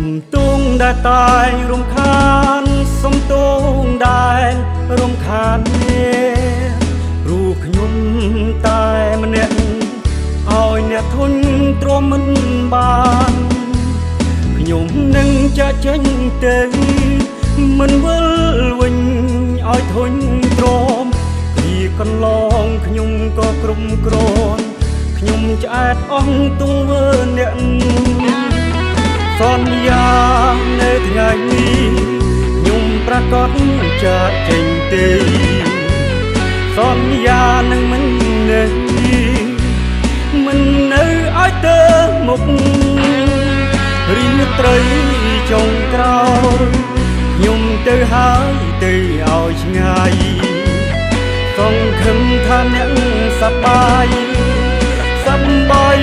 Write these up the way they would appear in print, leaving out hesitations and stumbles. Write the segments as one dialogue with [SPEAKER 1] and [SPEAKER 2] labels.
[SPEAKER 1] มตุ้งได้ตายรมคานสมตุ้งได้รมคานเนี่ยรูขยุมตายมันเนี่ยเอาเนี่ยทุนตรมมันบานขยุมหนึ่งจะเจนเตยมันเวลวิญเอาทุนตรมกี่กันลองขยุมก็กลุ่มกรอนขยุมจะอาจอ่องตัวเวเนี่ยสอนยาในថ្ងៃนี้ยุมประกอบจะเก่งตีสอนยาនឹងមិននៅមិននៅឲ្យទៅមុខរីត្រីចុងក្រោយខ្ញុំទៅហើយទៅឲ្យឆ្ងាយសង្ឃឹមថាអ្នកសប្បាយ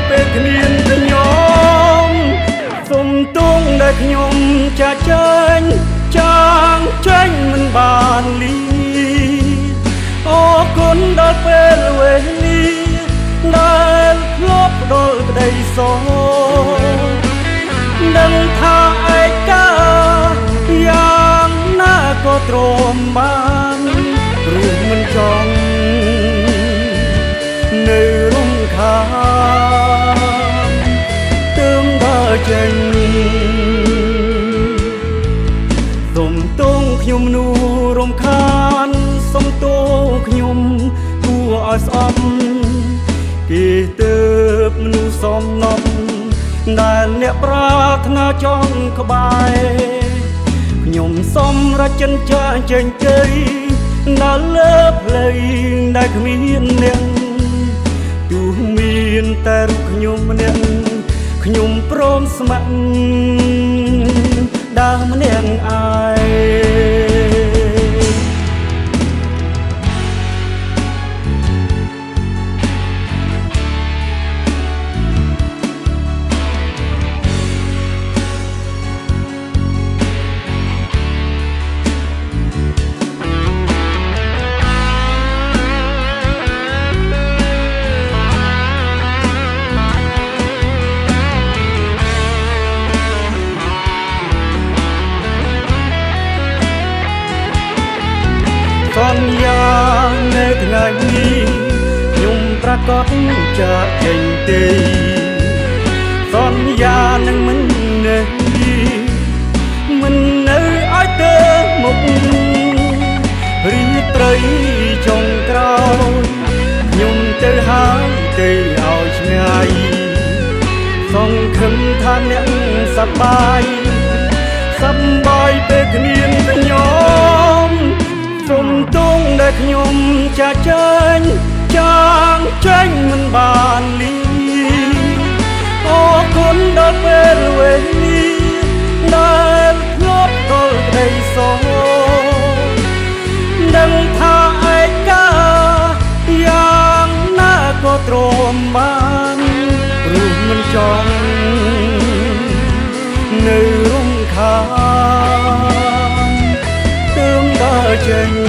[SPEAKER 1] ពេលគ្មានខ្ញុំសុំទុំដែលខ្ញុំចាចេញចាងចេញមិនបានលីអរគុណដល់ពេលវេលាដែលធ្លាប់ដល់ក្តីសោកដឹងថាឯកាយ៉ាងណាក៏ទ្រាំបានព្រោះមិនចង់នៅរំខានទឹមដល់ចេញសុំទងខ្ញុំនោះរំខានសុំទោខ្ញុំគួរឲ្យស្អប់គេទៅមនុស្សសំណប់ដែលអ្នកប្រាថ្នាចង់ក្បែរខ្ញុំសំរចិនចាចេញជ័យដល់លើផ្លូវដែលគ្មានអ្នកទោះមានតែរូបខ្ញុំម្នាក់ខ្ញុំព្រមស្ម័គ្រដើរម្នាក់ឯសន្យានៅថ្ងៃនេះខ្ញុំប្រកាសចាចេញទេសន្យានឹងមិននៅឲ្យទៅមុខរីត្រីចុងក្រោយខ្ញុំទៅហើយទៅឲ្យឆ្ងាយសង្ឃឹមថាអ្នកសប្បាយពេលគ្មានខ្ញុំសុំទងដែលខ្ញុំចាចេញចាងចេញមិនបានលីអរគុណដល់ពេលវេលាដែលធ្លាប់ដល់ក្តីសោកដឹងថាឯកាយ៉ាងណាក៏ទ្រាំបានព្រោះមិនចង់នៅរំខានទើបដល់ចេញ